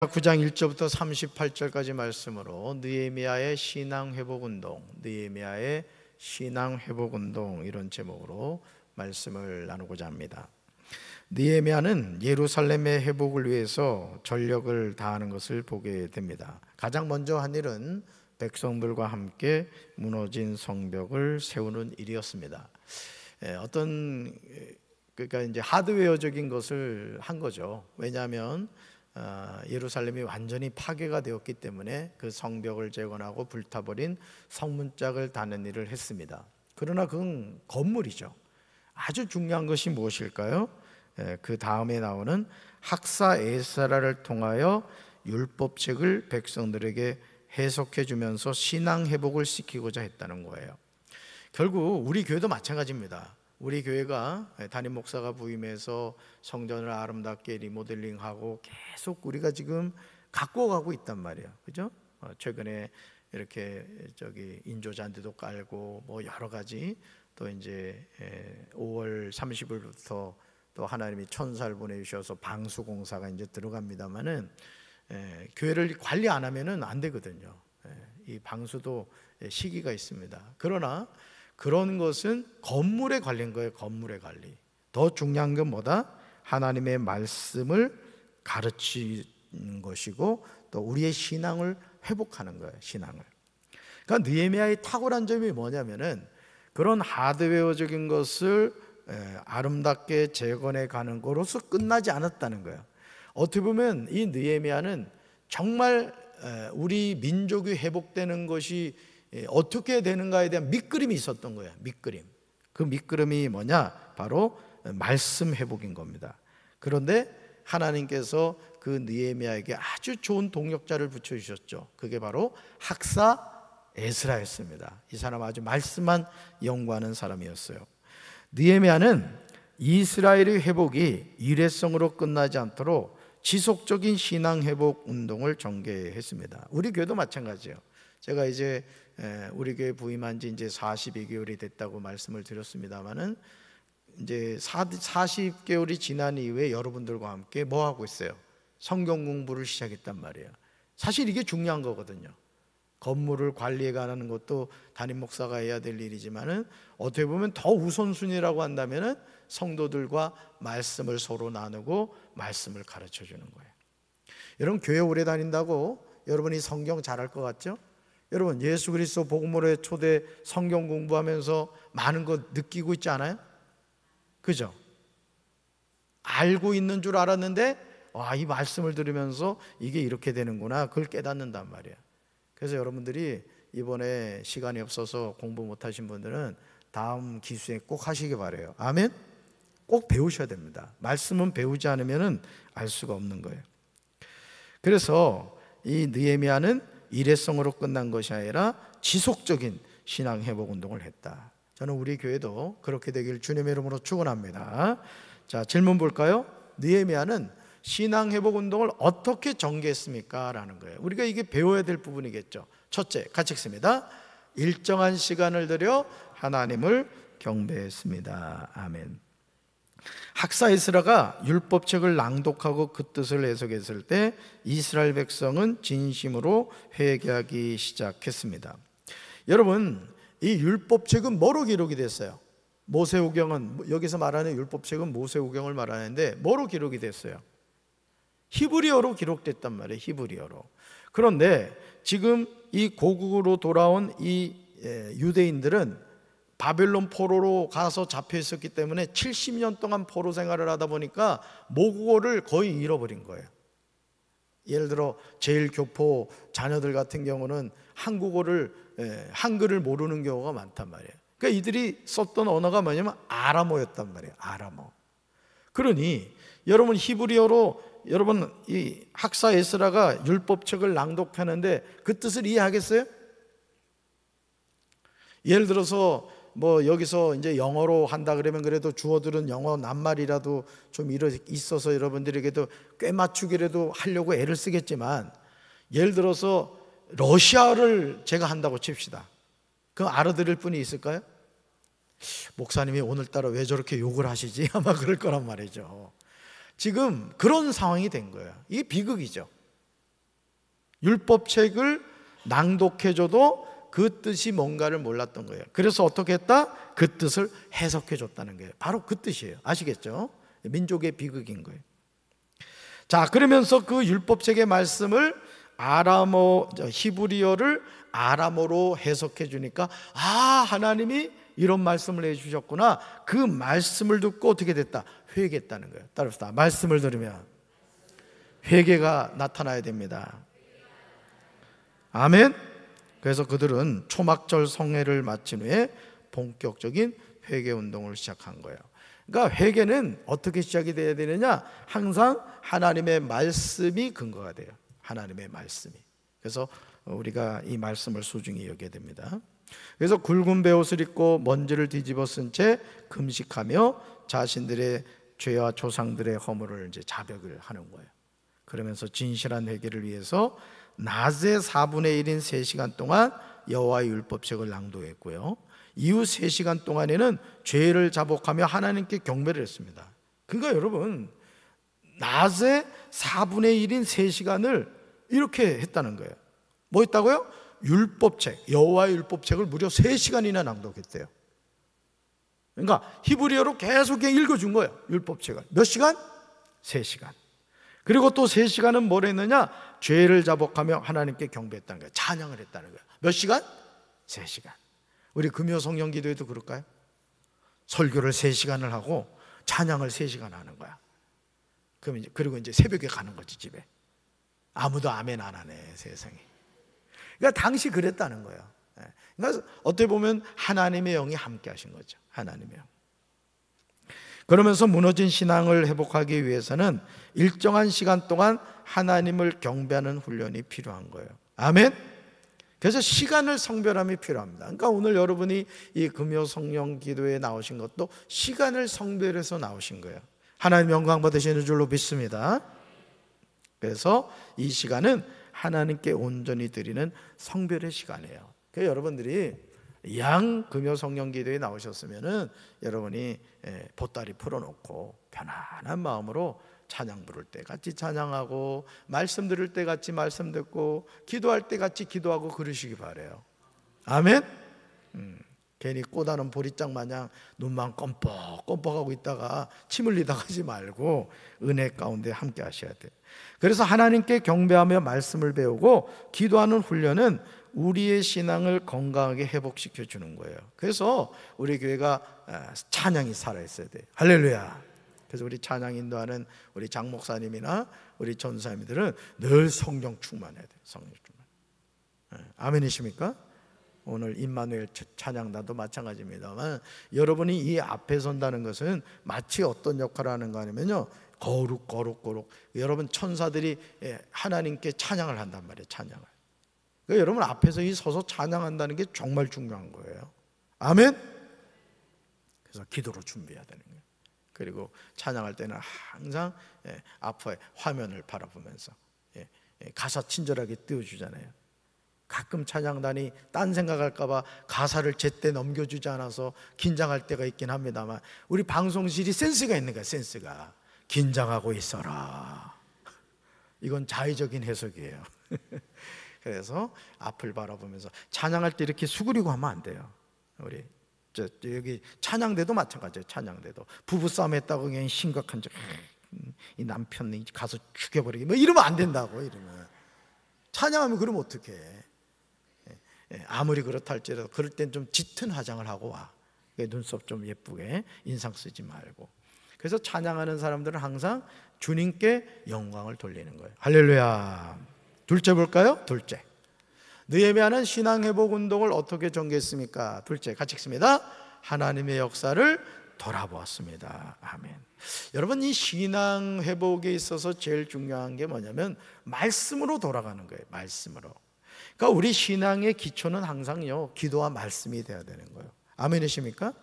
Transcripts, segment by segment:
9장 1절부터 38절까지 말씀으로 느헤미야의 신앙회복운동, 느헤미야의 신앙회복운동, 이런 제목으로 말씀을 나누고자 합니다. 느헤미야는 예루살렘의 회복을 위해서 전력을 다하는 것을 보게 됩니다. 가장 먼저 한 일은 백성들과 함께 무너진 성벽을 세우는 일이었습니다. 그러니까 이제 하드웨어적인 것을 한 거죠. 왜냐하면 예루살렘이 완전히 파괴가 되었기 때문에 그 성벽을 재건하고 불타버린 성문짝을 다는 일을 했습니다. 그러나 그건 건물이죠. 아주 중요한 것이 무엇일까요? 그 다음에 나오는 학사 에스라를 통하여 율법책을 백성들에게 해석해 주면서 신앙 회복을 시키고자 했다는 거예요. 결국 우리 교회도 마찬가지입니다. 우리 교회가 담임 목사가 부임해서 성전을 아름답게 리모델링하고 계속 우리가 지금 갖고 가고 있단 말이에요. 그죠? 최근에 이렇게 인조잔디도 깔고 뭐 여러 가지, 또 이제 5월 30일부터 또 하나님이 천사를 보내주셔서 방수공사가 이제 들어갑니다만은 교회를 관리 안 하면은 안 되거든요. 이 방수도 시기가 있습니다. 그러나 그런 것은 건물에 관련 거예요. 건물의 관리. 더 중요한 건 뭐다? 하나님의 말씀을 가르치는 것이고 또 우리의 신앙을 회복하는 거예요. 신앙을. 그러니까 느헤미야의 탁월한 점이 뭐냐면은 그런 하드웨어적인 것을 아름답게 재건해 가는 거로서 끝나지 않았다는 거예요. 어떻게 보면 이 느헤미야는 정말 우리 민족이 회복되는 것이 어떻게 되는가에 대한 밑그림이 있었던 거예요. 밑그림. 그 밑그림이 뭐냐? 바로 말씀 회복인 겁니다. 그런데 하나님께서 그 느헤미야에게 아주 좋은 동역자를 붙여주셨죠. 그게 바로 학사 에스라였습니다. 이 사람 아주 말씀만 연구하는 사람이었어요. 느헤미야는 이스라엘의 회복이 일회성으로 끝나지 않도록 지속적인 신앙 회복 운동을 전개했습니다. 우리 교회도 마찬가지예요. 제가 이제 우리 교회 부임한 지 이제 42개월이 됐다고 말씀을 드렸습니다만은 이제 40개월이 지난 이후에 여러분들과 함께 뭐 하고 있어요? 성경 공부를 시작했단 말이에요. 사실 이게 중요한 거거든요. 건물을 관리해 가는 것도 담임 목사가 해야 될 일이지만은 어떻게 보면 더 우선순위라고 한다면은 성도들과 말씀을 서로 나누고 말씀을 가르쳐 주는 거예요. 여러분 교회 오래 다닌다고 여러분이 성경 잘할 것 같죠? 여러분 예수 그리스도 복음으로의 초대 성경 공부하면서 많은 것 느끼고 있지 않아요? 그죠? 알고 있는 줄 알았는데 이 말씀을 들으면서 이게 이렇게 되는구나, 그걸 깨닫는단 말이에요. 그래서 여러분들이 이번에 시간이 없어서 공부 못하신 분들은 다음 기수에 꼭 하시기 바라요. 아멘? 꼭 배우셔야 됩니다. 말씀은 배우지 않으면 알 수가 없는 거예요. 그래서 이 느헤미야는 일회성으로 끝난 것이 아니라 지속적인 신앙 회복 운동을 했다. 저는 우리 교회도 그렇게 되길 주님의 이름으로 축원합니다. 자, 질문 볼까요? 느헤미야는 신앙 회복 운동을 어떻게 전개했습니까? 라는 거예요. 우리가 이게 배워야 될 부분이겠죠. 첫째, 같이 읽습니다. 일정한 시간을 들여 하나님을 경배했습니다. 아멘. 학사 에스라가 율법책을 낭독하고 그 뜻을 해석했을 때 이스라엘 백성은 진심으로 회개하기 시작했습니다. 여러분, 이 율법책은 뭐로 기록이 됐어요? 모세오경은, 여기서 말하는 율법책은 모세오경을 말하는데 뭐로 기록이 됐어요? 히브리어로 기록됐단 말이에요. 히브리어로. 그런데 지금 이 고국으로 돌아온 이 유대인들은 바벨론 포로로 가서 잡혀 있었기 때문에 70년 동안 포로 생활을 하다 보니까 모국어를 거의 잃어버린 거예요. 예를 들어 제일 교포 자녀들 같은 경우는 한글을 모르는 경우가 많단 말이에요. 그러니까 이들이 썼던 언어가 뭐냐면 아람어였단 말이에요. 아람어. 그러니 여러분 히브리어로 여러분 이 학사 에스라가 율법책을 낭독하는데 그 뜻을 이해하겠어요? 예를 들어서 뭐 여기서 이제 영어로 한다 그러면 그래도 주어들은 영어 낱말이라도 좀 있어서 여러분들에게도 꽤 맞추기라도 하려고 애를 쓰겠지만, 예를 들어서 러시아를 제가 한다고 칩시다. 그럼 알아들을 분이 있을까요? 목사님이 오늘따라 왜 저렇게 욕을 하시지? 아마 그럴 거란 말이죠. 지금 그런 상황이 된 거예요. 이게 비극이죠. 율법책을 낭독해줘도 그 뜻이 뭔가를 몰랐던 거예요. 그래서 어떻게 했다? 그 뜻을 해석해줬다는 거예요. 바로 그 뜻이에요. 아시겠죠? 민족의 비극인 거예요. 자, 그러면서 그 율법책의 말씀을 히브리어를 아람어로 해석해 주니까 하나님이 이런 말씀을 해주셨구나. 그 말씀을 듣고 어떻게 됐다? 회개했다는 거예요. 따라합시다. 말씀을 들으면 회개가 나타나야 됩니다. 아멘. 그래서 그들은 초막절 성회를 마친 후에 본격적인 회개 운동을 시작한 거예요. 그러니까 회개는 어떻게 시작이 돼야 되느냐? 항상 하나님의 말씀이 근거가 돼요. 하나님의 말씀이. 그래서 우리가 이 말씀을 소중히 여겨야 됩니다. 그래서 굵은 베옷을 입고 먼지를 뒤집어 쓴 채 금식하며 자신들의 죄와 조상들의 허물을 이제 자백을 하는 거예요. 그러면서 진실한 회개를 위해서 낮에 4분의 1인 3시간 동안 여호와의 율법책을 낭독했고요. 이후 3시간 동안에는 죄를 자복하며 하나님께 경배를 했습니다. 그러니까 여러분, 낮에 4분의 1인 3시간을 이렇게 했다는 거예요. 뭐 했다고요? 율법책, 여호와의 율법책을 무려 3시간이나 낭독했대요. 그러니까 히브리어로 계속 읽어준 거예요. 율법책을. 몇 시간? 3시간. 그리고 또 3시간은 뭘 했느냐? 죄를 자복하며 하나님께 경배했다는 거예요. 찬양을 했다는 거예요. 몇 시간? 3시간. 우리 금요 성령 기도에도 그럴까요? 설교를 3시간을 하고 찬양을 3시간 하는 거야. 그리고 이제 새벽에 가는 거지, 집에. 아무도 아멘 안 하네, 세상에. 그러니까 당시 그랬다는 거예요. 그러니까 어떻게 보면 하나님의 영이 함께 하신 거죠. 하나님의 영. 그러면서 무너진 신앙을 회복하기 위해서는 일정한 시간 동안 하나님을 경배하는 훈련이 필요한 거예요. 아멘. 그래서 시간을 성별함이 필요합니다. 그러니까 오늘 여러분이 이 금요 성령 기도에 나오신 것도 시간을 성별해서 나오신 거예요. 하나님 영광 받으시는 줄로 믿습니다. 그래서 이 시간은 하나님께 온전히 드리는 성별의 시간이에요. 그래서 여러분들이 금요 성령 기도에 나오셨으면은 여러분이 보따리 풀어놓고 편안한 마음으로 찬양 부를 때 같이 찬양하고, 말씀 들을 때 같이 말씀 듣고, 기도할 때 같이 기도하고 그러시기 바라요. 아멘. 괜히 꼬다는 보리장 마냥 눈만 껌뻑껌뻑하고 있다가 침 흘리다 가지 말고 은혜 가운데 함께 하셔야 돼요. 그래서 하나님께 경배하며 말씀을 배우고 기도하는 훈련은 우리의 신앙을 건강하게 회복시켜 주는 거예요. 그래서 우리 교회가 찬양이 살아있어야 돼요. 할렐루야. 그래서 우리 찬양 인도하는 우리 장 목사님이나 우리 전사님들은 늘 성령 충만해야 돼요. 성령 충만. 아멘이십니까? 오늘 임마누엘 찬양 나도 마찬가지입니다만, 여러분이 이 앞에 선다는 것은 마치 어떤 역할을 하는가 하면요, 거룩 여러분 천사들이 하나님께 찬양을 한단 말이에요. 찬양을. 그러니까 여러분 앞에서 이 서서 찬양한다는 게 정말 중요한 거예요. 아멘. 그래서 기도로 준비해야 되는 거예요. 그리고 찬양할 때는 항상 앞에 화면을 바라보면서 가사 친절하게 띄워주잖아요. 가끔 찬양단이 딴 생각할까봐 가사를 제때 넘겨주지 않아서 긴장할 때가 있긴 합니다만, 우리 방송실이 센스가 있는 거야. 센스가. 긴장하고 있어라. 이건 자의적인 해석이에요. 그래서 앞을 바라보면서 찬양할 때 이렇게 수그리고 하면 안 돼요. 우리 여기 찬양대도 마찬가지예요. 찬양대도 부부싸움 했다고 그냥 심각한 척, 이 남편이 가서 죽여버리기 뭐 이러면 안 된다고. 이러면 찬양하면 그러면 어떡해. 아무리 그렇다 할지라도 그럴 땐 좀 짙은 화장을 하고 와. 눈썹 좀 예쁘게, 인상 쓰지 말고. 그래서 찬양하는 사람들은 항상 주님께 영광을 돌리는 거예요. 할렐루야. 둘째 볼까요? 둘째, 느헤미야는 신앙회복 운동을 어떻게 전개했습니까? 둘째, 같이 읽습니다. 하나님의 역사를 돌아보았습니다. 아멘. 여러분, 이 신앙회복에 있어서 제일 중요한 게 뭐냐면 말씀으로 돌아가는 거예요. 말씀으로. 그러니까 우리 신앙의 기초는 항상요, 기도와 말씀이 돼야 되는 거예요. 아멘이십니까?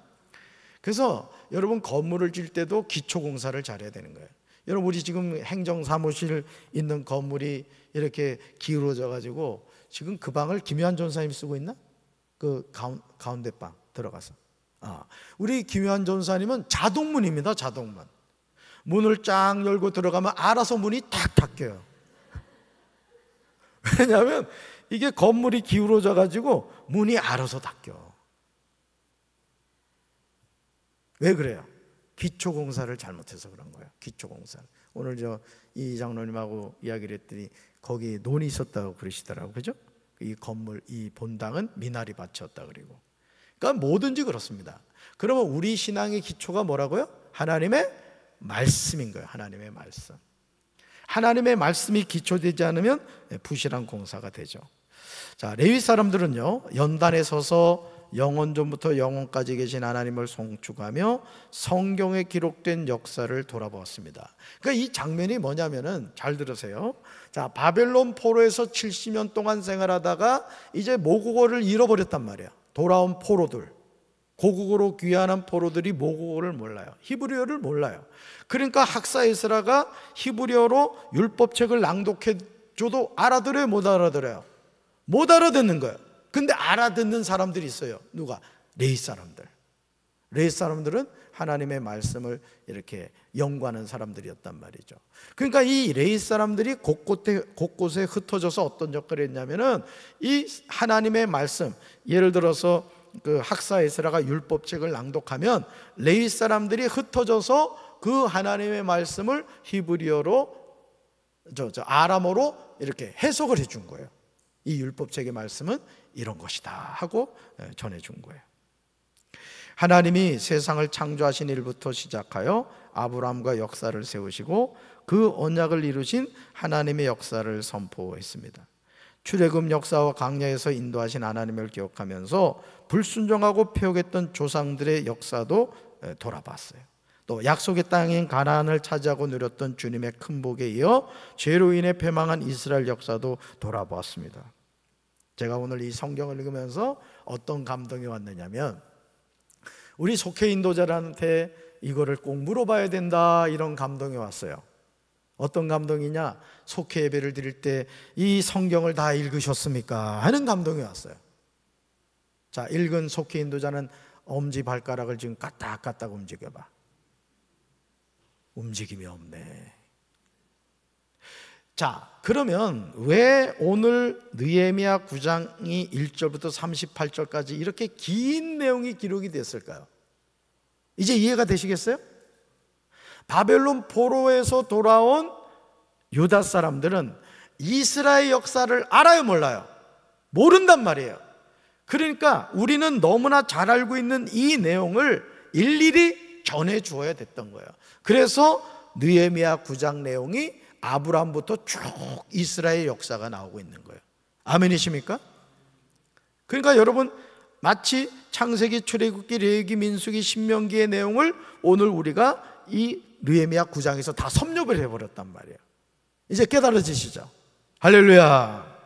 그래서 여러분 건물을 질 때도 기초 공사를 잘해야 되는 거예요. 여러분, 우리 지금 행정사무실 있는 건물이 이렇게 기울어져 가지고 지금 그 방을 김요한 전사님 쓰고 있나? 그 가운데 방 들어가서. 우리 김요한 전사님은 자동문입니다. 자동문. 문을 쫙 열고 들어가면 알아서 문이 탁 닫혀요. 왜냐하면 이게 건물이 기울어져 가지고 문이 알아서 닫혀. 왜 그래요? 기초공사를 잘못해서 그런 거예요. 기초공사. 오늘 이 장로님하고 이야기를 했더니 거기 논이 있었다고 그러시더라고요. 그죠? 이 건물, 이 본당은 미나리 밭이었다 그리고. 그러니까 뭐든지 그렇습니다. 그러면 우리 신앙의 기초가 뭐라고요? 하나님의 말씀인 거예요. 하나님의 말씀. 하나님의 말씀이 기초되지 않으면 부실한 공사가 되죠. 자, 레위 사람들은요, 연단에 서서 영원전부터 영원까지 계신 하나님을 송축하며 성경에 기록된 역사를 돌아보았습니다. 그러니까 이 장면이 뭐냐면은, 잘 들으세요. 자, 바벨론 포로에서 70년 동안 생활하다가 이제 모국어를 잃어버렸단 말이야. 돌아온 포로들, 고국어로 귀환한 포로들이 모국어를 몰라요. 히브리어를 몰라요. 그러니까 학사 에스라가 히브리어로 율법책을 낭독해줘도 알아들어요, 못 알아들어요? 못 알아듣는 거예요. 근데 알아듣는 사람들이 있어요. 누가? 레위 사람들. 레위 사람들은 하나님의 말씀을 이렇게 연구하는 사람들이었단 말이죠. 그러니까 이 레위 사람들이 곳곳에 흩어져서 어떤 역할을 했냐면은, 이 하나님의 말씀, 예를 들어서 그 학사 에스라가 율법책을 낭독하면 레위 사람들이 흩어져서 그 하나님의 말씀을 히브리어로 아람어로 이렇게 해석을 해준 거예요. 이 율법책의 말씀은 이런 것이다 하고 전해준 거예요. 하나님이 세상을 창조하신 일부터 시작하여 아브라함과 역사를 세우시고 그 언약을 이루신 하나님의 역사를 선포했습니다. 출애굽 역사와 광야에서 인도하신 하나님을 기억하면서 불순종하고 패역했던 조상들의 역사도 돌아봤어요. 또 약속의 땅인 가나안을 차지하고 누렸던 주님의 큰 복에 이어 죄로 인해 패망한 이스라엘 역사도 돌아보았습니다. 제가 오늘 이 성경을 읽으면서 어떤 감동이 왔느냐면, 우리 속회 인도자들한테 이거를 꼭 물어봐야 된다, 이런 감동이 왔어요. 어떤 감동이냐? 속회 예배를 드릴 때 이 성경을 다 읽으셨습니까? 하는 감동이 왔어요. 자, 읽은 속회 인도자는 엄지 발가락을 지금 까딱까딱 움직여봐. 움직임이 없네. 자, 그러면 왜 오늘 느헤미야 9장이 1절부터 38절까지 이렇게 긴 내용이 기록이 됐을까요? 이제 이해가 되시겠어요? 바벨론 포로에서 돌아온 유다 사람들은 이스라엘 역사를 알아요, 몰라요? 모른단 말이에요. 그러니까 우리는 너무나 잘 알고 있는 이 내용을 일일이 전해 주어야 됐던 거예요. 그래서 느헤미야 9장 내용이 아브라함부터 쭉 이스라엘 역사가 나오고 있는 거예요. 아멘이십니까? 그러니까 여러분, 마치 창세기, 출애굽기, 레위기, 민수기, 신명기의 내용을 오늘 우리가 이 느헤미야 9장에서 다 섭렵을 해버렸단 말이에요. 이제 깨달아지시죠? 할렐루야.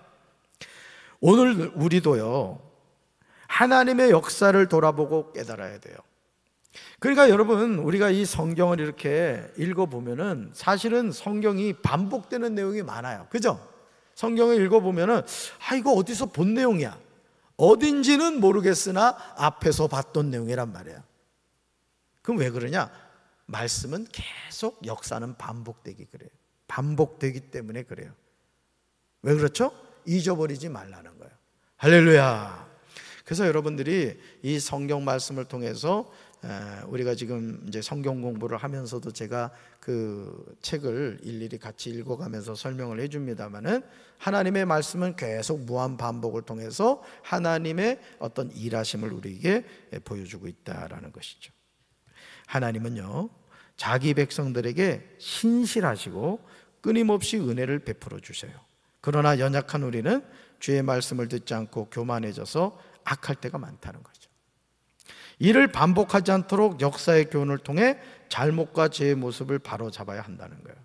오늘 우리도요, 하나님의 역사를 돌아보고 깨달아야 돼요. 그러니까 여러분, 우리가 이 성경을 이렇게 읽어보면은 사실은 성경이 반복되는 내용이 많아요. 그죠? 성경을 읽어보면은, 이거 어디서 본 내용이야, 어딘지는 모르겠으나 앞에서 봤던 내용이란 말이야. 그럼 왜 그러냐? 말씀은 계속, 역사는 반복되기 그래요. 반복되기 때문에 그래요. 왜 그렇죠? 잊어버리지 말라는 거예요. 할렐루야. 그래서 여러분들이 이 성경 말씀을 통해서, 우리가 지금 이제 성경 공부를 하면서도 제가 그 책을 일일이 같이 읽어가면서 설명을 해줍니다만은, 하나님의 말씀은 계속 무한 반복을 통해서 하나님의 어떤 일하심을 우리에게 보여주고 있다라는 것이죠. 하나님은요, 자기 백성들에게 신실하시고 끊임없이 은혜를 베풀어 주세요. 그러나 연약한 우리는 주의 말씀을 듣지 않고 교만해져서 악할 때가 많다는 거죠. 이를 반복하지 않도록 역사의 교훈을 통해 잘못과 죄의 모습을 바로잡아야 한다는 거예요.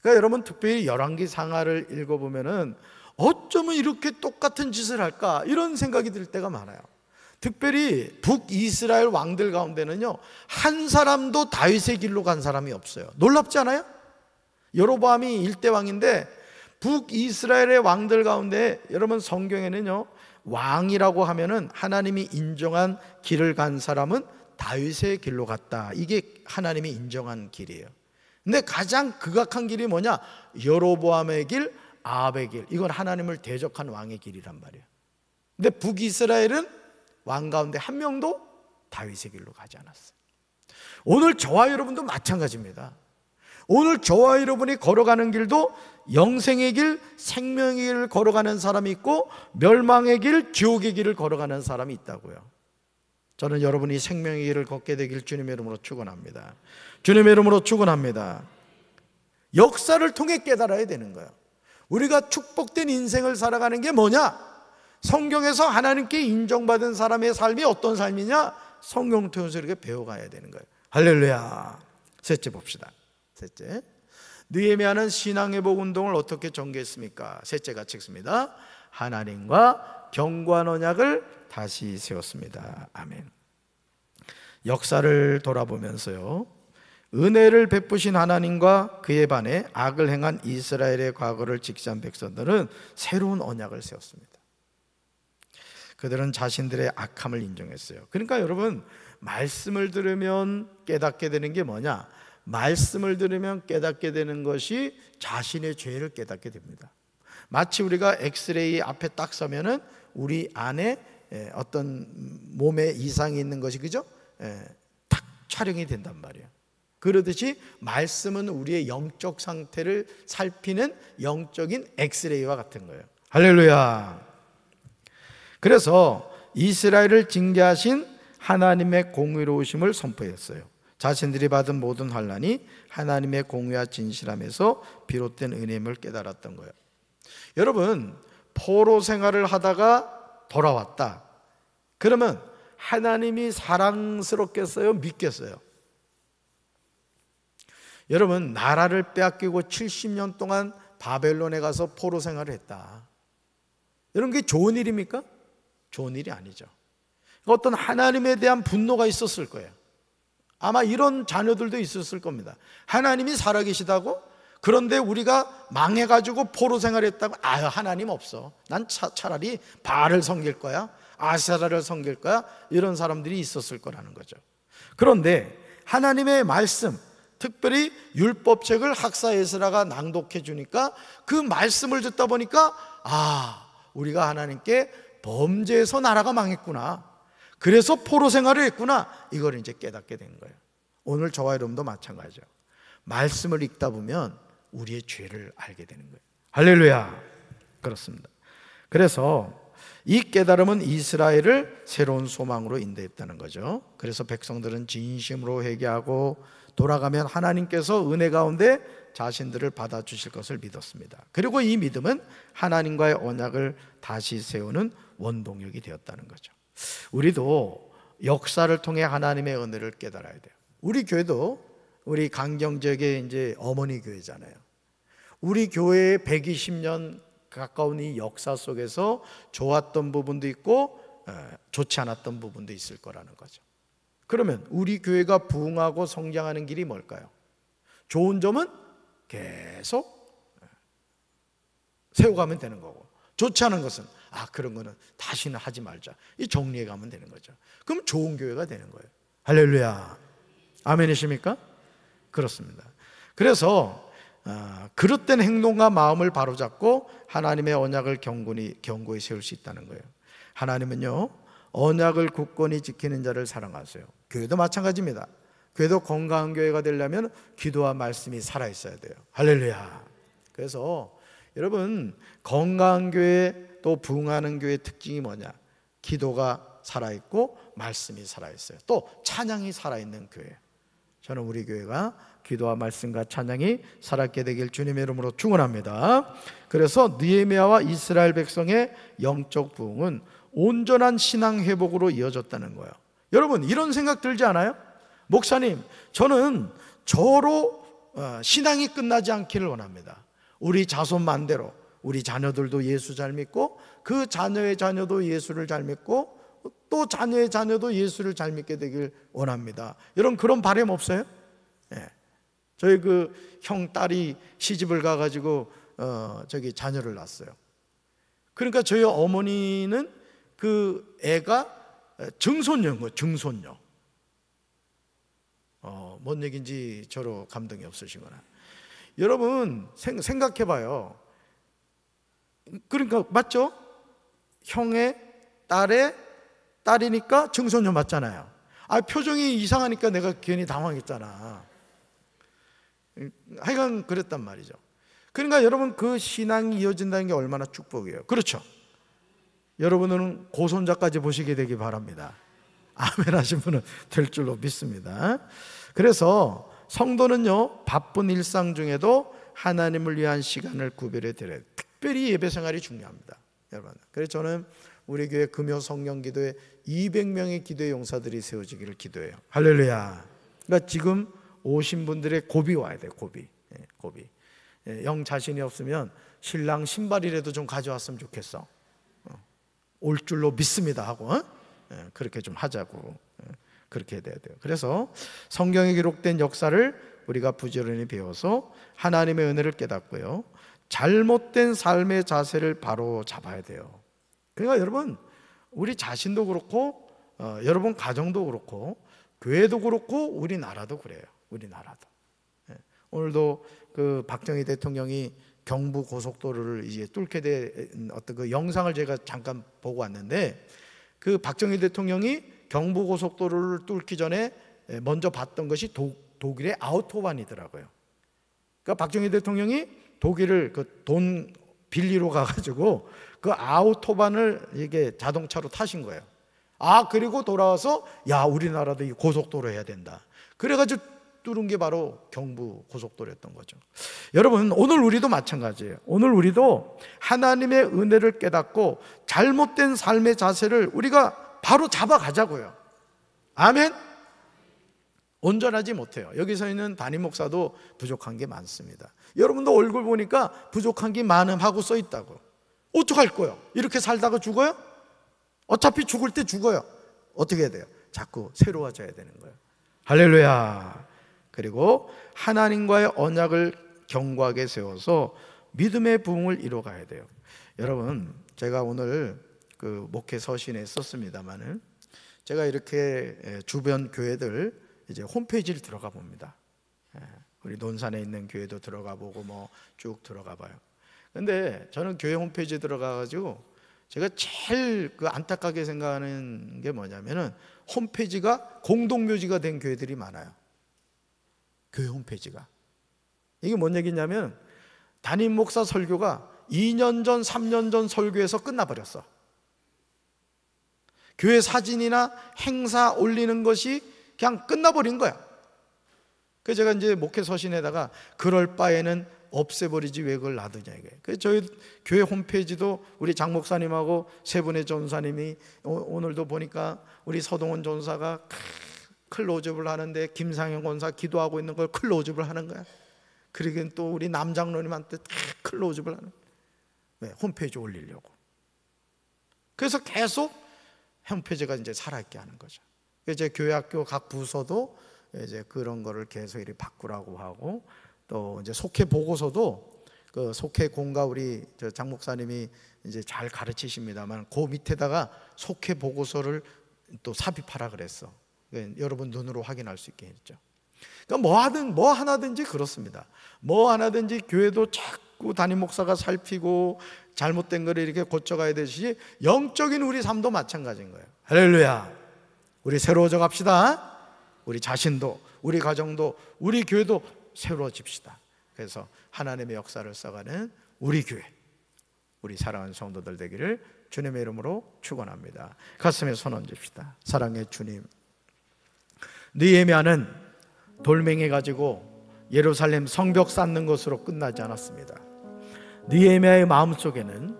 그러니까 여러분, 특별히 열왕기 상하를 읽어보면은 어쩌면 이렇게 똑같은 짓을 할까, 이런 생각이 들 때가 많아요. 특별히 북이스라엘 왕들 가운데는요, 한 사람도 다윗의 길로 간 사람이 없어요. 놀랍지 않아요? 여로보암이 1대 왕인데 북이스라엘의 왕들 가운데, 여러분 성경에는요, 왕이라고 하면은 하나님이 인정한 길을 간 사람은 다윗의 길로 갔다, 이게 하나님이 인정한 길이에요. 근데 가장 극악한 길이 뭐냐? 여로보암의 길, 아합의 길, 이건 하나님을 대적한 왕의 길이란 말이에요. 근데 북이스라엘은 왕 가운데 한 명도 다윗의 길로 가지 않았어요. 오늘 저와 여러분도 마찬가지입니다. 오늘 저와 여러분이 걸어가는 길도 영생의 길, 생명의 길을 걸어가는 사람이 있고 멸망의 길, 지옥의 길을 걸어가는 사람이 있다고요. 저는 여러분이 생명의 길을 걷게 되길 주님의 이름으로 축원합니다. 주님의 이름으로 축원합니다. 역사를 통해 깨달아야 되는 거예요. 우리가 축복된 인생을 살아가는 게 뭐냐? 성경에서 하나님께 인정받은 사람의 삶이 어떤 삶이냐? 성경을 통해서 이렇게 배워가야 되는 거예요. 할렐루야. 셋째 봅시다. 셋째, 느헤미야는 신앙회복 운동을 어떻게 전개했습니까? 셋째가 읽습니다. 하나님과 견고한 언약을 다시 세웠습니다. 아멘. 역사를 돌아보면서요, 은혜를 베푸신 하나님과 그에 반해 악을 행한 이스라엘의 과거를 직시한 백성들은 새로운 언약을 세웠습니다. 그들은 자신들의 악함을 인정했어요. 그러니까 여러분, 말씀을 들으면 깨닫게 되는 게 뭐냐? 말씀을 들으면 깨닫게 되는 것이 자신의 죄를 깨닫게 됩니다. 마치 우리가 엑스레이 앞에 딱 서면은 우리 안에 어떤 몸에 이상이 있는 것이, 그죠? 딱 촬영이 된단 말이에요. 그러듯이 말씀은 우리의 영적 상태를 살피는 영적인 엑스레이와 같은 거예요. 할렐루야. 그래서 이스라엘을 징계하신 하나님의 공의로우심을 선포했어요. 자신들이 받은 모든 환난이 하나님의 공의와 진실함에서 비롯된 은혜임을 깨달았던 거예요. 여러분, 포로 생활을 하다가 돌아왔다. 그러면 하나님이 사랑스럽겠어요? 믿겠어요? 여러분, 나라를 빼앗기고 70년 동안 바벨론에 가서 포로 생활을 했다. 여러분, 그게 좋은 일입니까? 좋은 일이 아니죠. 어떤 하나님에 대한 분노가 있었을 거예요. 아마 이런 자녀들도 있었을 겁니다. 하나님이 살아계시다고? 그런데 우리가 망해가지고 포로 생활했다고? 아유, 하나님 없어. 난 차라리 바알을 섬길 거야, 아세라를 섬길 거야. 이런 사람들이 있었을 거라는 거죠. 그런데 하나님의 말씀, 특별히 율법책을 학사 에스라가 낭독해 주니까 그 말씀을 듣다 보니까 우리가 하나님께 범죄해서 나라가 망했구나, 그래서 포로 생활을 했구나, 이걸 이제 깨닫게 된 거예요. 오늘 저와 여러분도 마찬가지죠. 말씀을 읽다 보면 우리의 죄를 알게 되는 거예요. 할렐루야. 그렇습니다. 그래서 이 깨달음은 이스라엘을 새로운 소망으로 인도했다는 거죠. 그래서 백성들은 진심으로 회개하고 돌아가면 하나님께서 은혜 가운데 자신들을 받아주실 것을 믿었습니다. 그리고 이 믿음은 하나님과의 언약을 다시 세우는 원동력이 되었다는 거죠. 우리도 역사를 통해 하나님의 은혜를 깨달아야 돼요. 우리 교회도, 우리 강경 지역의 이제 어머니 교회잖아요. 우리 교회의 120년 가까운 이 역사 속에서 좋았던 부분도 있고 좋지 않았던 부분도 있을 거라는 거죠. 그러면 우리 교회가 부흥하고 성장하는 길이 뭘까요? 좋은 점은 계속 세워가면 되는 거고, 좋지 않은 것은 그런 거는 다시는 하지 말자, 이 정리해 가면 되는 거죠. 그럼 좋은 교회가 되는 거예요. 할렐루야. 아멘이십니까? 그렇습니다. 그래서 그릇된 행동과 마음을 바로잡고 하나님의 언약을 견고히 세울 수 있다는 거예요. 하나님은요, 언약을 굳건히 지키는 자를 사랑하세요. 교회도 마찬가지입니다. 교회도 건강한 교회가 되려면 기도와 말씀이 살아있어야 돼요. 할렐루야. 그래서 여러분, 건강한 교회 또 부흥하는 교회의 특징이 뭐냐? 기도가 살아있고 말씀이 살아있어요. 또 찬양이 살아있는 교회. 저는 우리 교회가 기도와 말씀과 찬양이 살아있게 되길 주님의 이름으로 축원합니다. 그래서 느헤미야와 이스라엘 백성의 영적 부흥은 온전한 신앙 회복으로 이어졌다는 거예요. 여러분, 이런 생각 들지 않아요? 목사님, 저는 저로 신앙이 끝나지 않기를 원합니다. 우리 자손 만대로 우리 자녀들도 예수 잘 믿고 그 자녀의 자녀도 예수를 잘 믿고 또 자녀의 자녀도 예수를 잘 믿게 되길 원합니다. 여러분, 그런 바람 없어요? 네. 저희 그 형 딸이 시집을 가가지고 자녀를 낳았어요. 그러니까 저희 어머니는 그 애가 증손녀인 거예요. 증손녀. 뭔 얘기인지 저로 감동이 없으시거나. 여러분, 생각해봐요. 그러니까 맞죠? 형의 딸의 딸이니까 증손녀 맞잖아요. 표정이 이상하니까 내가 괜히 당황했잖아. 하여간 그랬단 말이죠. 그러니까 여러분, 그 신앙이 이어진다는 게 얼마나 축복이에요. 그렇죠? 여러분은 고손자까지 보시게 되기 바랍니다. 아멘 하신 분은 될 줄로 믿습니다. 그래서 성도는요, 바쁜 일상 중에도 하나님을 위한 시간을 구별해 드려요. 특별히 예배 생활이 중요합니다, 여러분. 그래서 저는 우리 교회 금요 성령 기도에 200명의 기도의 용사들이 세워지기를 기도해요. 할렐루야. 그러니까 지금 오신 분들의 고비 와야 돼요. 고비. 영 자신이 없으면 신랑 신발이라도 좀 가져왔으면 좋겠어. 올 줄로 믿습니다 하고 그렇게 좀 하자고. 그렇게 돼야 돼요. 그래서 성경에 기록된 역사를 우리가 부지런히 배워서 하나님의 은혜를 깨닫고요, 잘못된 삶의 자세를 바로 잡아야 돼요. 그러니까 여러분, 우리 자신도 그렇고 여러분 가정도 그렇고 교회도 그렇고 우리나라도 그래요. 우리나라도. 오늘도 그 박정희 대통령이 경부 고속도로를 이제 뚫게 된 어떤 그 영상을 제가 잠깐 보고 왔는데, 그 박정희 대통령이 경부 고속도로를 뚫기 전에 먼저 봤던 것이 독일의 아우토반이더라고요. 그러니까 박정희 대통령이 독일을 그 돈 빌리러 가가지고 그 아우토반을 이게 자동차로 타신 거예요. 그리고 돌아와서 야, 우리나라도 이 고속도로 해야 된다. 그래가지고 뚫은 게 바로 경부 고속도로였던 거죠. 여러분, 오늘 우리도 마찬가지예요. 오늘 우리도 하나님의 은혜를 깨닫고 잘못된 삶의 자세를 우리가 바로 잡아가자고요. 아멘. 온전하지 못해요. 여기 서 있는 담임 목사도 부족한 게 많습니다. 여러분도 얼굴 보니까 부족한 게 많음 하고 써 있다고. 어떡할 거예요? 이렇게 살다가 죽어요? 어차피 죽을 때 죽어요. 어떻게 해야 돼요? 자꾸 새로워져야 되는 거예요. 할렐루야. 그리고 하나님과의 언약을 견고하게 세워서 믿음의 부흥을 이뤄가야 돼요. 여러분, 제가 오늘 그 목회 서신에 썼습니다만은, 제가 이렇게 주변 교회들 이제 홈페이지를 들어가 봅니다. 우리 논산에 있는 교회도 들어가 보고 뭐 쭉 들어가 봐요. 근데 저는 교회 홈페이지에 들어가가지고 제가 제일 그 안타깝게 생각하는 게 뭐냐면은, 홈페이지가 공동묘지가 된 교회들이 많아요. 교회 홈페이지가. 이게 뭔 얘기냐면, 담임 목사 설교가 2년 전, 3년 전 설교에서 끝나버렸어. 교회 사진이나 행사 올리는 것이 그냥 끝나버린 거야. 그래서 제가 이제 목회 서신에다가 그럴 바에는 없애버리지 왜 그걸 놔두냐 이게. 그래서 저희 교회 홈페이지도 우리 장 목사님하고 세 분의 전사님이 오늘도 보니까 우리 서동원 전사가 클로즈업을 하는데 김상현 권사 기도하고 있는 걸 클로즈업을 하는 거야. 그러긴 또 우리 남 장로님한테 클로즈업을 하는 거야. 왜? 홈페이지 올리려고. 그래서 계속 홈페이지가 이제 살아있게 하는 거죠. 이제 교회 학교 각 부서도 이제 그런 거를 계속 이렇게 바꾸라고 하고, 또 이제 속회 보고서도 그 속회 공가 우리 장 목사님이 이제 잘 가르치십니다만, 그 밑에다가 속회 보고서를 또 삽입하라 그랬어. 여러분 눈으로 확인할 수 있게 했죠. 그러니까 뭐 하나든지 그렇습니다. 뭐 하나든지 교회도 자꾸 담임 목사가 살피고 잘못된 거를 이렇게 고쳐가야 되듯이 영적인 우리 삶도 마찬가지인 거예요. 할렐루야. 우리 새로워져 갑시다. 우리 자신도, 우리 가정도, 우리 교회도 새로워집시다. 그래서 하나님의 역사를 써가는 우리 교회, 우리 사랑하는 성도들 되기를 주님의 이름으로 축원합니다. 가슴에 손 얹읍시다. 사랑의 주님, 느헤미야는 돌멩이 가지고 예루살렘 성벽 쌓는 것으로 끝나지 않았습니다. 느헤미야의 마음속에는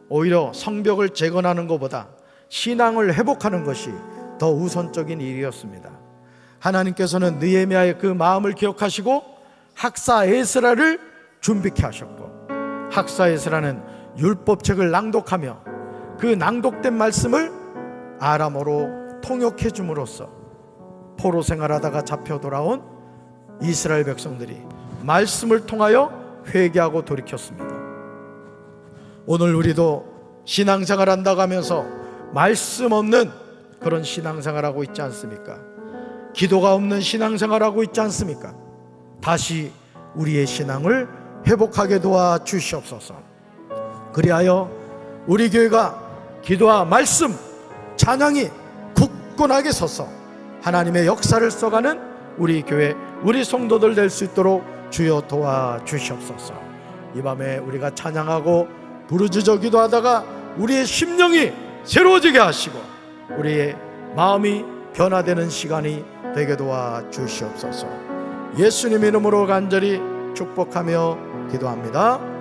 오히려 성벽을 재건하는 것보다 신앙을 회복하는 것이 더 우선적인 일이었습니다. 하나님께서는 느헤미야의 그 마음을 기억하시고 학사 에스라를 준비케 하셨고, 학사 에스라는 율법책을 낭독하며 그 낭독된 말씀을 아람어로 통역해 줌으로써 포로 생활하다가 잡혀 돌아온 이스라엘 백성들이 말씀을 통하여 회개하고 돌이켰습니다. 오늘 우리도 신앙생활 한다고 하면서 말씀 없는 그런 신앙생활하고 있지 않습니까? 기도가 없는 신앙생활하고 있지 않습니까? 다시 우리의 신앙을 회복하게 도와주시옵소서. 그리하여 우리 교회가 기도와 말씀, 찬양이 굳건하게 서서 하나님의 역사를 써가는 우리 교회, 우리 성도들 될 수 있도록 주여 도와주시옵소서. 이 밤에 우리가 찬양하고 부르짖어 기도하다가 우리의 심령이 새로워지게 하시고 우리의 마음이 변화되는 시간이 되게 도와주시옵소서. 예수님 이름으로 간절히 축복하며 기도합니다.